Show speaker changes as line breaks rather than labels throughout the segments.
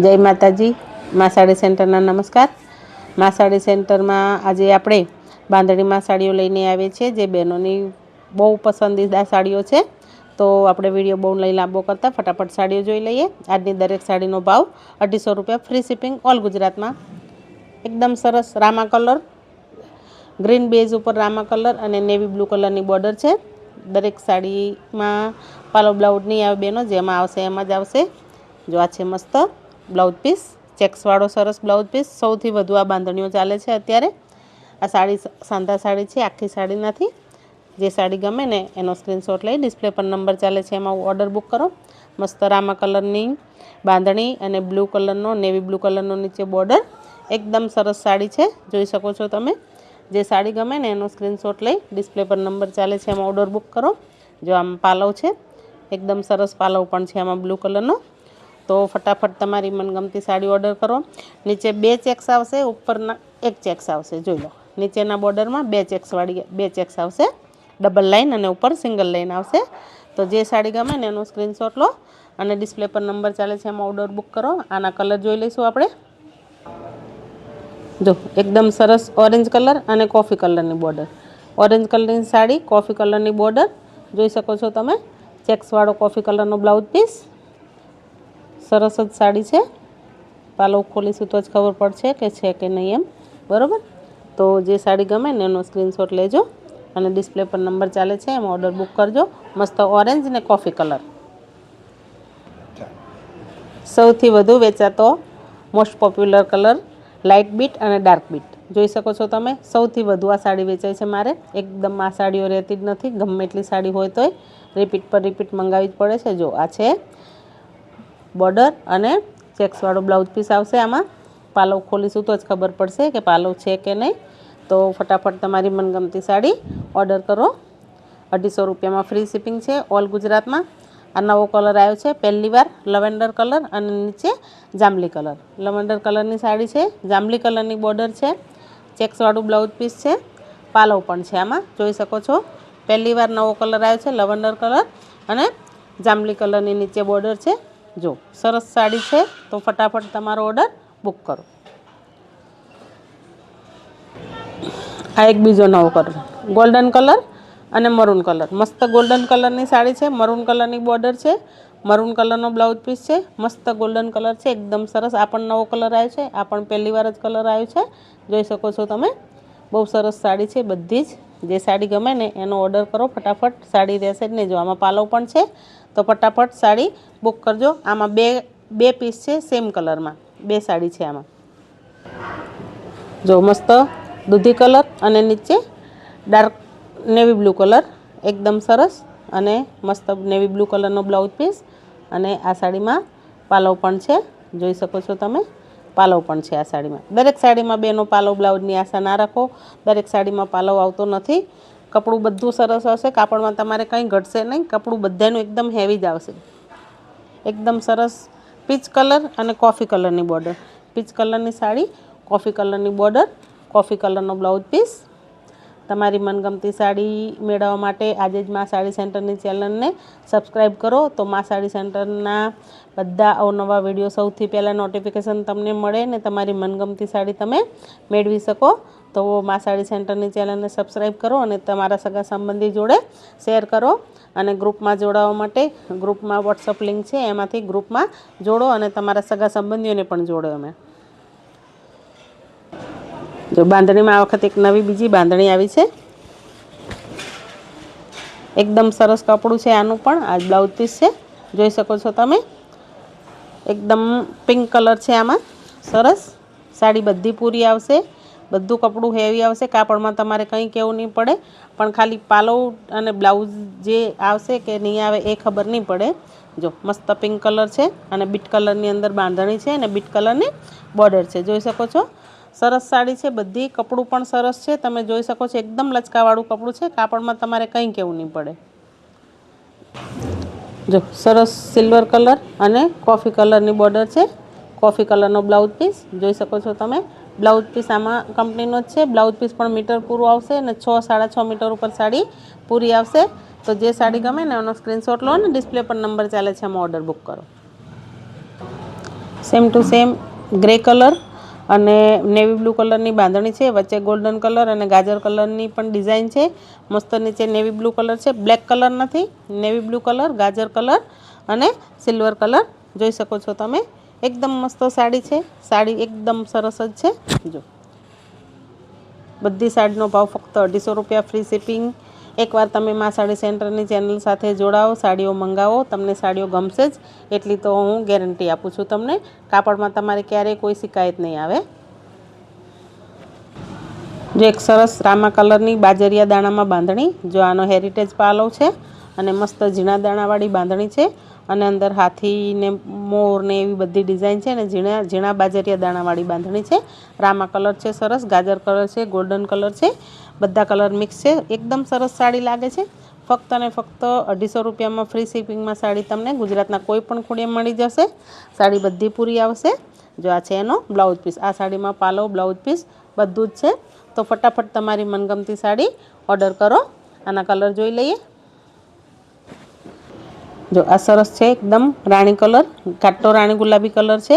જય માતાજી માં સાડી સેન્ટરના નમસ્કાર। માં સાડી સેન્ટરમાં આજે આપણે બાંધણીમાં સાડીઓ લઈને આવીએ છીએ જે બહેનોની બહુ પસંદીદા સાડીઓ છે। તો આપણે વિડીયો બહુ લઈ લાંબો કરતાં ફટાફટ સાડીઓ જોઈ લઈએ। આજની દરેક સાડીનો ભાવ 250 રૂપિયા, ફ્રી શિપિંગ ઓલ ગુજરાતમાં। એકદમ સરસ રામા કલર, ગ્રીન બેઝ ઉપર રામા કલર અને નેવી બ્લુ કલરની બોર્ડર છે। દરેક સાડીમાં પાલો બ્લાઉઝ નહીં આવે બેનો, જેમાં આવશે એમ જ આવશે। જો આ છે મસ્ત બ્લાઉઝ પીસ, ચેક્સવાળો સરસ બ્લાઉઝ પીસ। સૌથી વધુ આ બાંધણીઓ ચાલે છે અત્યારે। આ સાડી સાંધા સાડી છે, આખી સાડી નથી। જે સાડી ગમે ને એનો સ્ક્રીનશોટ લઈ ડિસ્પ્લે પર નંબર ચાલે છે એમાં ઓર્ડર બુક કરો। મસ્ત રામા કલરની બાંધણી અને બ્લુ કલરનો, નેવી બ્લુ કલરનો નીચે બોર્ડર, એકદમ સરસ સાડી છે, જોઈ શકો છો તમે। જે સાડી ગમે ને એનો સ્ક્રીનશોટ લઈ ડિસ્પ્લે પર નંબર ચાલે છે એમાં ઓર્ડર બુક કરો। જો આમ પાલવ છે, એકદમ સરસ પાલવ પણ છે આમાં બ્લુ કલરનો। તો ફટાફટ તમારી મનગમતી સાડી ઓર્ડર કરો। નીચે 2 ચેક્સ આવશે, ઉપરના 1 ચેક્સ આવશે। જોઈ લો, નીચેના બોર્ડરમાં 2 ચેક્સવાળી 2 ચેક્સ આવશે, ડબલ લાઇન, અને ઉપર સિંગલ લાઇન આવશે। તો જે સાડી ગમે ને એનો સ્ક્રીનશોટ લો અને ડિસ્પ્લે પર નંબર ચાલે છે એમાં ઓર્ડર બુક કરો। આના કલર જોઈ લઈશું આપણે। જો એકદમ સરસ ઓરેન્જ કલર અને કોફી કલરની બોર્ડર, ઓરેન્જ કલરની સાડી, કોફી કલરની બોર્ડર, જોઈ શકો છો તમે। ચેક્સવાળો કોફી કલરનો બ્લાઉઝ પીસ, સરસ જ સાડી છે। પાલવ ખોલીશું તો જ ખબર પડશે કે છે કે નહીં એમ, બરાબર। તો જે સાડી ગમે ને એનો સ્ક્રીનશોટ લેજો અને ડિસ્પ્લે પર નંબર ચાલે છે એમાં ઓર્ડર બુક કરજો। મસ્ત ઓરેન્જ ને કોફી કલર, સૌથી વધુ વેચાતો most popular colour light beet અને ડાર્ક બીટ, જોઈ શકો છો તમે। સૌથી વધુ આ સાડી વેચાય છે મારે। એકદમ આ સાડીઓ રહેતી જ નથી, ગમે એટલી સાડી હોય તોય રિપીટ પર રિપીટ મંગાવી જ પડે છે। જો આ છે બોર્ડર અને ચેક્સવાળો બ્લાઉઝ પીસ આવશે આમાં। પાલવ ખોલીશું તો જ ખબર પડશે કે પાલવ છે કે નહીં। તો ફટાફટ તમારી મનગમતી સાડી ઓર્ડર કરો। 250 રૂપિયામાં ફ્રી શિપિંગ છે ઓલ ગુજરાતમાં। આ નવો કલર આવ્યો છે પહેલી વાર, લવેન્ડર કલર અને નીચે જાંબલી કલર। લવેન્ડર કલરની સાડી છે, જાંબલી કલરની બોર્ડર છે, ચેક્સવાળું બ્લાઉઝ પીસ છે, પાલવ પણ છે આમાં, જોઈ શકો છો। પહેલી વાર નવો કલર આવ્યો છે લવેન્ડર કલર અને જાંબલી કલરની નીચે બોર્ડર છે। જો સરસ સાડી છે, તો ફટાફટ તમારો ઓર્ડર બુક કરો। આ એક બીજો નવો કલર, ગોલ્ડન કલર અને મરૂન કલર, મસ્ત ગોલ્ડન કલરની સાડી છે, મરૂન કલરની બોર્ડર છે, મરૂન કલરનો બ્લાઉઝ પીસ છે, મસ્ત ગોલ્ડન કલર છે, એકદમ સરસ। આ પણ નવો કલર આવ્યો છે, આ પણ પહેલી વાર જ કલર આવ્યો છે, જોઈ શકો છો તમે। બહુ સરસ સાડી છે બધી જ। જે સાડી ગમે ને એનો ઓર્ડર કરો ફટાફટ, સાડી રહેશે જ નહીં। જો આમાં પાલવ પણ છે, તો ફટાફટ સાડી બુક કરજો। આમાં બે પીસ છે સેમ કલરમાં, 2 સાડી છે આમાં। જો મસ્ત દૂધી કલર અને નીચે ડાર્ક નેવી બ્લુ કલર, એકદમ સરસ અને મસ્ત નેવી બ્લુ કલરનો બ્લાઉઝ પીસ, અને આ સાડીમાં પાલવ પણ છે, જોઈ શકો છો તમે। પાલવ પણ છે આ સાડીમાં। દરેક સાડીમાં બેનો પાલવ બ્લાઉઝની આશા ના રાખો, દરેક સાડીમાં પાલવ આવતો નથી। કપડું બધું સરસ હશે, કાપડમાં તમારે કંઈ ઘટશે નહીં। કપડું બધાનું એકદમ હેવી જ આવશે, એકદમ સરસ। પીચ કલર અને કોફી કલરની બોર્ડર, પીચ કલરની સાડી, કોફી કલરની બોર્ડર, કોફી કલરનો બ્લાઉઝ પીસ। તમારી મનગમતી સાડી મેળવવા માટે આજે જ માં સાડી સેન્ટરની ચેનલને સબસ્ક્રાઈબ કરો, તો માં સાડી સેન્ટરના બધા અવનવા વિડીયો સૌથી પહેલાં નોટિફિકેશન તમને મળે ને તમારી મનગમતી સાડી તમે મેળવી શકો। તો માં સાડી સેન્ટરની ચેનલને સબસ્ક્રાઈબ કરો અને તમારા સગા સંબંધી જોડે શેર કરો। અને ગ્રુપમાં જોડાવા માટે ગ્રુપમાં વોટ્સઅપ લિંક છે, એમાંથી ગ્રુપમાં જોડો અને તમારા સગા સંબંધીઓને પણ જોડો અમે। જો બાંધણીમાં આ વખત એક નવી બીજી બાંધણી આવી છે, એકદમ સરસ કપડું છે આનું પણ। આ બ્લાઉઝ પીસ છે, જોઈ શકો છો તમે। એકદમ પિંક કલર છે આમાં, સરસ સાડી બધી પૂરી આવશે, બધું કપડું હેવી આવશે, કાપડમાં તમારે કંઈ કહેવું નહીં પડે। પણ ખાલી પાલવ અને બ્લાઉઝ જે આવશે કે નહીં આવે એ ખબર નહીં પડે। જો મસ્ત પિંક કલર છે અને બીટ કલરની અંદર બાંધણી છે અને બીટ કલરની બોર્ડર છે, જોઈ શકો છો। સરસ સાડી છે બધી, કપડું પણ સરસ છે, તમે જોઈ શકો છો। એકદમ લચકાવાળું કપડું છે, કાપડમાં તમારે કંઈ કહેવું નહીં પડે। જો સરસ સિલ્વર કલર અને કોફી કલરની બોર્ડર છે, કોફી કલરનો બ્લાઉઝ પીસ, જોઈ શકો છો તમે। બ્લાઉઝ પીસ આમાં કંપનીનો જ છે, બ્લાઉઝ પીસ પણ મીટર પૂરું આવશે અને 6-6.5 મીટર ઉપર સાડી પૂરી આવશે। તો જે સાડી ગમે ને એનો સ્ક્રીનશોટ લો ને ડિસ્પ્લે પર નંબર ચાલે છે એમાં ઓર્ડર બુક કરો। Same to same grey colour અને નેવી બ્લુ કલરની બાંધણી છે, વચ્ચે ગોલ્ડન કલર અને ગાજર કલરની પણ ડિઝાઇન છે. મસ્ત નીચે નેવી બ્લુ કલર છે, બ્લેક કલર નથી, નેવી બ્લુ કલર, ગાજર કલર અને સિલ્વર કલર જોઈ શકો છો તમે. એકદમ મસ્ત સાડી છે, સાડી એકદમ સરસ જ છે. જો બધી સાડીનો ભાવ ફક્ત 250 રૂપિયા, ફ્રી શિપિંગ. એકવાર તમે મા સાડી સેન્ટરની ચેનલ સાથે જોડાઓ, સાડીઓ મંગાવો, તમને સાડીઓ ગમશે જ એટલી તો હું ગેરંટી આપું છું તમને. કાપડમાં તમારે ક્યારેય કોઈ શિકાયત નહીં આવે. જો એક સરસ રામા કલરની બાજરિયા દાણામાં બાંધણી, જો આનો હેરિટેજ પાલવ છે અને મસ્ત ઝીણા દાણાવાળી બાંધણી છે અને અંદર હાથી ને મોર ને એવી બધી ડિઝાઇન છે અને ઝીણા ઝીણા બાજરિયા દાણાવાળી બાંધણી છે. રામા કલર છે સરસ, ગાજર કલર છે, ગોલ્ડન કલર છે, બધા કલર મિક્સ છે. એકદમ સરસ સાડી લાગે છે. ફક્ત અને ફક્ત 250 રૂપિયામાં ફ્રી શિપિંગમાં સાડી તમને ગુજરાતના કોઈ પણ ખૂણે મળી જશે. સાડી બધી પૂરી આવશે. જો આ છે એનો બ્લાઉઝ પીસ, આ સાડીમાં પાલવ, બ્લાઉઝ પીસ બધું જ છે. તો ફટાફટ તમારી મનગમતી સાડી ઓર્ડર કરો. આના કલર જોઈ લઈએ. જો આ સરસ છે, એકદમ રાણી કલર, ઘાટો રાણી ગુલાબી કલર છે,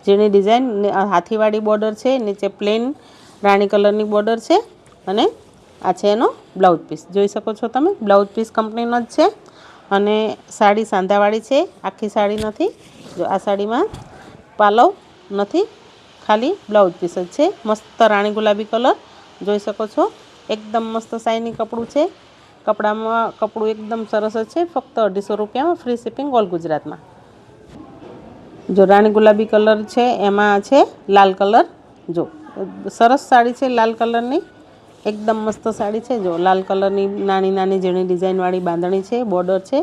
જેની ડિઝાઇન હાથીવાળી બોર્ડર છે, નીચે પ્લેન રાણી કલરની બોર્ડર છે અને આ છે એનો બ્લાઉઝ પીસ. જોઈ શકો છો તમે, બ્લાઉઝ પીસ કંપનીનો જ છે અને સાડી સાંધાવાળી છે, આખી સાડી નથી. જો આ સાડીમાં પાલવ નથી, ખાલી બ્લાઉઝ પીસ જ છે. મસ્ત રાણી ગુલાબી કલર જોઈ શકો છો. એકદમ મસ્ત શાઇની કપડું છે. કપડું એકદમ સરસ જ છે. ફક્ત 250 રૂપિયામાં ફ્રી શિપિંગ ઓલ ગુજરાતમાં. જો રાણી ગુલાબી કલર છે, એમાં છે લાલ કલર. જો સરસ સાડી છે લાલ કલરની, એકદમ મસ્ત સાડી છે. જો લાલ કલરની નાની નાની ઝીણી ડિઝાઇનવાળી બાંધણી છે, બોર્ડર છે,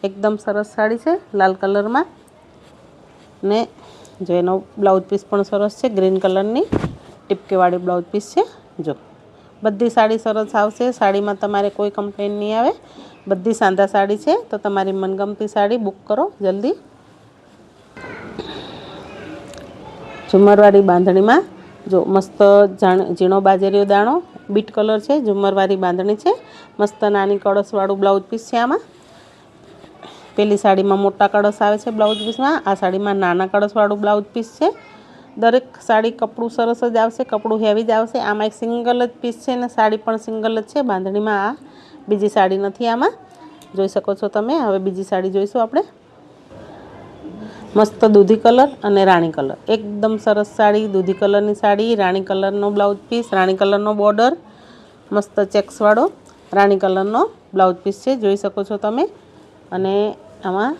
એકદમ સરસ સાડી છે લાલ કલરમાં. ને જો એનો બ્લાઉઝ પીસ પણ સરસ છે, ગ્રીન કલરની ટીપકેવાળી બ્લાઉઝ પીસ છે. જો બધી સાડી સરસ આવશે, સાડીમાં તમારે કોઈ કમ્પ્લેન નહીં આવે. બધી સાંધા સાડી છે, તો તમારી મનગમતી સાડી બુક કરો જલ્દી. ઝુમરવાળી બાંધણીમાં જો મસ્ત ઝીણો બાજરીયો દાણો, બીટ કલર છે, ઝુમરવાળી બાંધણી છે, મસ્ત નાની કળશવાળું બ્લાઉઝ પીસ છે આમાં. પેલી સાડીમાં મોટા કળશ આવે છે બ્લાઉઝ પીસમાં, આ સાડીમાં નાના કળશવાળું બ્લાઉઝ પીસ છે. દરેક સાડી કપડું સરસ જ આવશે, કપડું હેવી જ આવશે. આમાં એક સિંગલ જ પીસ છે ને સાડી પણ સિંગલ જ છે બાંધણીમાં. આ બીજી સાડી નથી આમાં, જોઈ શકો છો તમે. હવે બીજી સાડી જોઈશું આપણે. મસ્ત દૂધી કલર અને રાણી કલર, એકદમ સરસ સાડી, દૂધી કલરની સાડી, રાણી કલરનો બ્લાઉઝ પીસ, રાણી કલરનો બોર્ડર, મસ્ત ચેક્સવાળો રાણી કલરનો બ્લાઉઝ પીસ છે, જોઈ શકો છો તમે. અને આમાં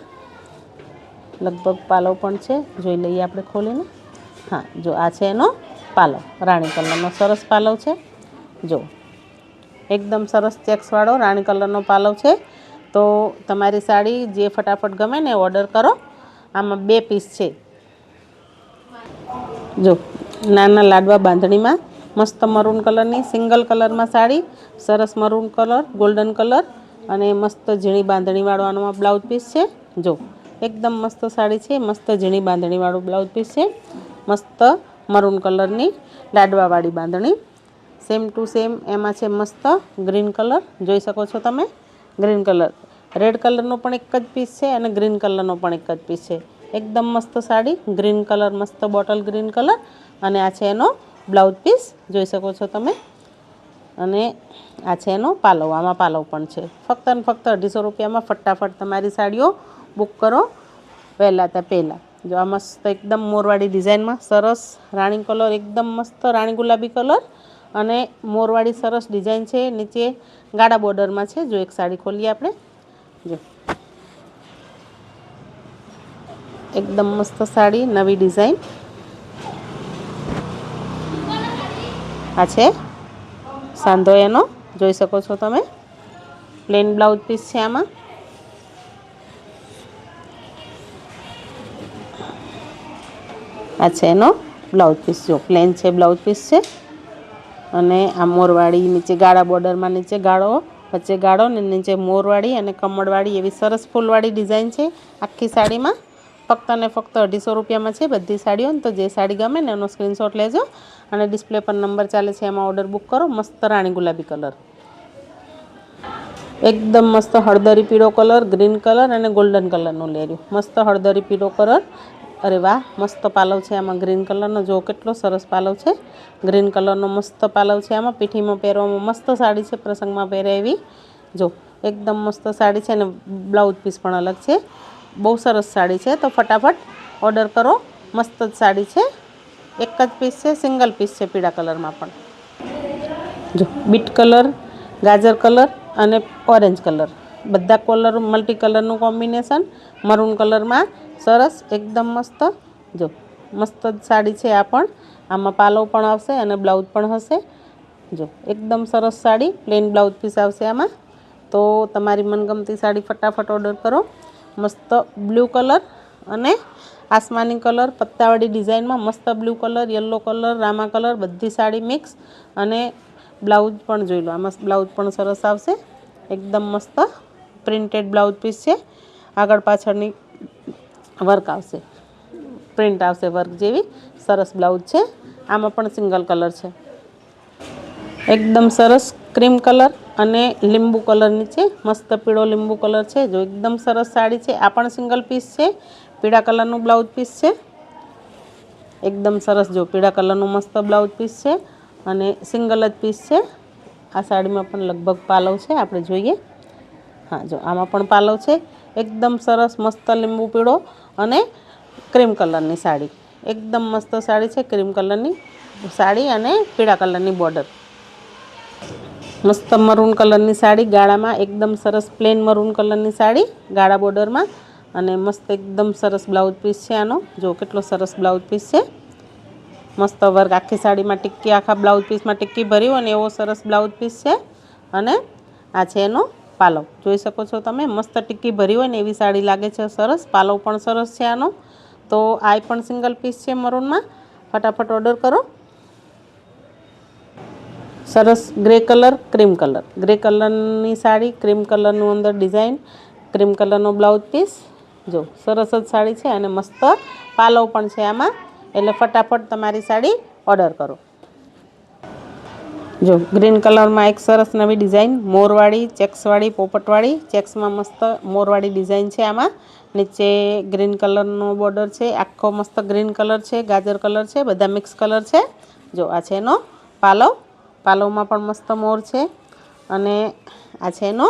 લગભગ પાલવ પણ છે, જોઈ લઈએ આપણે ખોલીને. હા, જો આ છે એનો પાલવ, રાણી કલરનો સરસ પાલવ છે. જો એકદમ સરસ ચેક્સવાળો રાણી કલરનો પાલવ છે. તો તમારી સાડી જે ફટાફટ ગમે ને ઓર્ડર કરો. આમાં 2 પીસ છે. જો નાના લાડવા બાંધણીમાં મસ્ત મરૂન કલરની સિંગલ કલરમાં સાડી, સરસ મરૂન કલર, ગોલ્ડન કલર અને મસ્ત ઝીણી બાંધણીવાળો આનો બ્લાઉઝ પીસ છે. જો એકદમ મસ્ત સાડી છે, મસ્ત ઝીણી બાંધણીવાળું બ્લાઉઝ પીસ છે, મસ્ત મરૂન કલરની લાડવાવાળી બાંધણી. સેમ ટુ સેમ એમાં છે મસ્ત ગ્રીન કલર, જોઈ શકો છો તમે. ગ્રીન કલર, રેડ કલરનો પણ એક જ પીસ છે અને ગ્રીન કલરનો પણ એક જ પીસ છે. એકદમ મસ્ત સાડી, ગ્રીન કલર, મસ્ત બોટલ ગ્રીન કલર અને આ છે એનો બ્લાઉઝ પીસ, જોઈ શકો છો તમે. અને આ છે એનો પાલવ, આમાં પાલવ પણ છે. ફક્ત અને ફક્ત 250 રૂપિયામાં ફટાફટ તમારી સાડીઓ બુક કરો પહેલાં ત્યાં પહેલાં. જો આ મસ્ત એકદમ મોરવાળી ડિઝાઇનમાં સરસ રાણી કલર, એકદમ મસ્ત રાણી ગુલાબી કલર અને મોરવાળી સરસ ડિઝાઇન છે. નીચે ગાળા બોર્ડરમાં છે. જો એક સાડી ખોલીએ આપણે. જો એકદમ મસ્ત સાડી, નવી ડિઝાઇન. આ છે સાંધો એનો, જોઈ શકો છો તમે. પ્લેન બ્લાઉઝ પીસ છે આમાં. આ છે એનો બ્લાઉઝ પીસ. જો પ્લેન છે બ્લાઉઝ પીસ છે અને આ મોરવાળી નીચે ગાળા બોર્ડરમાં, નીચે ગાળો, વચ્ચે ગાળો ને નીચે મોરવાળી અને કમળવાળી એવી સરસ ફૂલવાળી ડિઝાઇન છે આખી સાડીમાં. ફક્ત અને ફક્ત 250 રૂપિયામાં છે બધી સાડીઓ. તો જે સાડી ગમે ને એનો સ્ક્રીનશોટ લેજો અને ડિસ્પ્લે પર નંબર ચાલે છે એમાં ઓર્ડર બુક કરો. મસ્ત રાણી ગુલાબી કલર, એકદમ મસ્ત હળદરી પીળો કલર, ગ્રીન કલર અને ગોલ્ડન કલરનું લેર્યું. મસ્ત હળદરી પીળો કલર, અરે વાહ, મસ્ત પાલવ છે આમાં ગ્રીન કલરનો. જો કેટલો સરસ પાલવ છે, ગ્રીન કલરનો મસ્ત પાલવ છે. આમાં પીઠીમાં પહેરવામાં મસ્ત સાડી છે, પ્રસંગમાં પહેરે એવી. જો એકદમ મસ્ત સાડી છે અને બ્લાઉઝ પીસ પણ અલગ છે. બહુ સરસ સાડી છે, તો ફટાફટ ઓર્ડર કરો. મસ્ત જ સાડી છે. એક જ પીસ છે, સિંગલ પીસ છે પીળા કલરમાં પણ. જો બીટ કલર, ગાજર કલર અને ઓરેન્જ કલર, બધા કલર મલ્ટી કલરનું કોમ્બિનેશન. મરૂન કલરમાં સરસ એકદમ મસ્ત. જો મસ્ત જ સાડી છે આ પણ. આમાં પાલવ પણ આવશે અને બ્લાઉઝ પણ હશે. જો એકદમ સરસ સાડી, પ્લેન બ્લાઉઝ પીસ આવશે આમાં. તો તમારી મનગમતી સાડી ફટાફટ ઓર્ડર કરો. મસ્ત બ્લુ કલર અને આસમાની કલર, પત્તાવાળી ડિઝાઇનમાં મસ્ત blue colour, yellow colour, Rama colour, બધી સાડી મિક્સ. અને બ્લાઉઝ પણ જોઈ લો, આમાં બ્લાઉઝ પણ સરસ આવશે. એકદમ મસ્ત પ્રિન્ટેડ બ્લાઉઝ પીસ છે. આગળ પાછળની વર્ક આવશે, પ્રિન્ટ આવશે વર્ક જેવી. સરસ બ્લાઉઝ છે. આમાં પણ સિંગલ કલર છે. એકદમ સરસ ક્રીમ કલર અને લીંબુ કલરની છે. મસ્ત પીળો લીંબુ કલર છે. જો એકદમ સરસ સાડી છે. આ પણ સિંગલ પીસ છે. પીળા કલરનું બ્લાઉઝ પીસ છે. એકદમ સરસ. જો પીળા કલરનું મસ્ત બ્લાઉઝ પીસ છે અને સિંગલ જ પીસ છે. આ સાડીમાં પણ લગભગ પાલવ છે, આપણે જોઈએ. હા, જો આમાં પણ પાલવ છે. એકદમ સરસ મસ્ત લીંબુ પીળો અને ક્રીમ કલરની સાડી. એકદમ મસ્ત સાડી છે, ક્રીમ કલરની સાડી અને પીળા કલરની બોર્ડર. મસ્ત મરૂન કલરની સાડી ગાળામાં, એકદમ સરસ પ્લેન મરૂન કલરની સાડી ગાળા બોર્ડરમાં. અને મસ્ત એકદમ સરસ બ્લાઉઝ પીસ છે આનો. જો કેટલો સરસ બ્લાઉઝ પીસ છે. મસ્ત વર્ક આખી સાડીમાં ટિક્કી, આખા બ્લાઉઝ પીસમાં ટિક્કી ભર્યું અને એવો સરસ બ્લાઉઝ પીસ છે. અને આ છે એનો પાલવ. જોઈ શકો છો તમે, મસ્ત ટિક્કી ભરી હોય ને એવી સાડી લાગે છે. સરસ પાલવ પણ સરસ છે આનો. તો આ પણ સિંગલ પીસ છે મરૂનમાં. ફટાફટ ઓર્ડર કરો. સરસ grey colour, cream colour, grey કલરની સાડી, ક્રીમ કલરનું અંદર ડિઝાઇન, ક્રીમ કલરનો બ્લાઉઝ પીસ. જો સરસ જ સાડી છે અને મસ્ત પાલવ પણ છે આમાં. એટલે ફટાફટ તમારી સાડી ઓર્ડર કરો. જો ગ્રીન કલરમાં એક સરસ નવી ડિઝાઇન, મોરવાળી, ચેક્સવાળી, પોપટવાળી. ચેક્સમાં મસ્ત મોરવાળી ડિઝાઇન છે આમાં. નીચે ગ્રીન કલરનો બોર્ડર છે. આખો મસ્ત ગ્રીન કલર છે, ગાજર કલર છે, બધા મિક્સ કલર છે. જો આ છે એનો પાલવ. પાલવમાં પણ મસ્ત મોર છે. અને આ છે એનો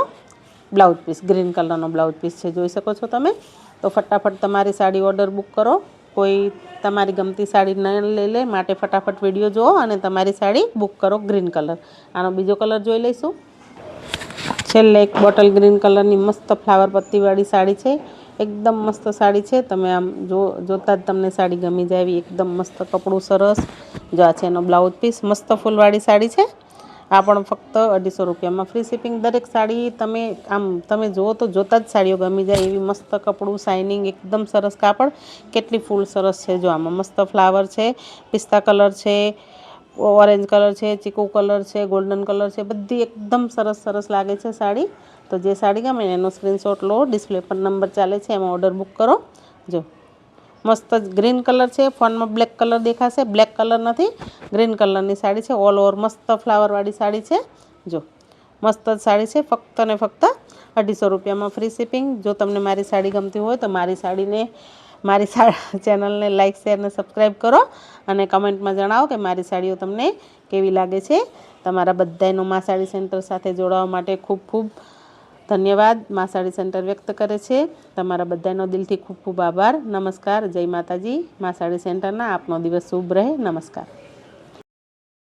બ્લાઉઝ પીસ, ગ્રીન કલરનો બ્લાઉઝ પીસ છે. જોઈ શકો છો તમે. તો ફટાફટ તમારી સાડી ઓર્ડર બુક કરો. કોઈ તમારી ગમતી સાડી ન લઈ લે માટે ફટાફટ વિડીયો જુઓ અને તમારી સાડી બુક કરો. Green colour. આનો બીજો કલર જોઈ લઈશું. છેલ્લે એક બોટલ ગ્રીન કલરની મસ્ત ફ્લાવર પત્તીવાળી સાડી છે. એકદમ મસ્ત સાડી છે. તમે આમ જોતા જ તમને સાડી ગમી જાય એવી એકદમ મસ્ત કપડું સરસ. જો આ છે એનો બ્લાઉઝ પીસ, મસ્ત ફૂલવાળી સાડી છે. આ પણ ફક્ત 250 રૂપિયામાં ફ્રી શિપિંગ. દરેક સાડી તમે જુઓ તો જોતા જ સાડીઓ ગમી જાય એવી મસ્ત કપડું, શાઇનિંગ, એકદમ સરસ કાપડ. કેટલી ફૂલ સરસ છે. જો આમાં મસ્ત ફ્લાવર છે, પિસ્તા કલર છે, ઓરેન્જ કલર છે, ચીકુ કલર છે, ગોલ્ડન કલર છે. બધી એકદમ સરસ સરસ લાગે છે સાડી. તો જે સાડી ગમે એનો સ્ક્રીનશોટ લો. ડિસ્પ્લે પર નંબર ચાલે છે, એમાં ઓર્ડર બુક કરો. જો મસ્ત જ ગ્રીન કલર છે. ફોનમાં બ્લેક કલર દેખાશે, બ્લેક કલર નથી, ગ્રીન કલરની સાડી છે. ઓલ ઓવર મસ્ત ફ્લાવરવાળી સાડી છે. જો મસ્ત જ સાડી છે. ફક્ત ને ફક્ત 250 રૂપિયામાં ફ્રી શિપિંગ. જો તમને મારી સાડી ગમતી હોય તો મારી ચેનલને લાઇક, શેર અને સબસ્ક્રાઈબ કરો. અને કમેન્ટમાં જણાવો કે મારી સાડીઓ તમને કેવી લાગે છે. તમારા બધાનો મા સાડી સેન્ટર સાથે જોડાવા માટે ખૂબ ખૂબ ધન્યવાદ મા સાડી સેન્ટર વ્યક્ત કરે છે. તમારા બધાનો દિલથી ખૂબ ખૂબ આભાર. નમસ્કાર. જય માતાજી. મા સાડી સેન્ટરના આપનો દિવસ શુભ રહે. નમસ્કાર.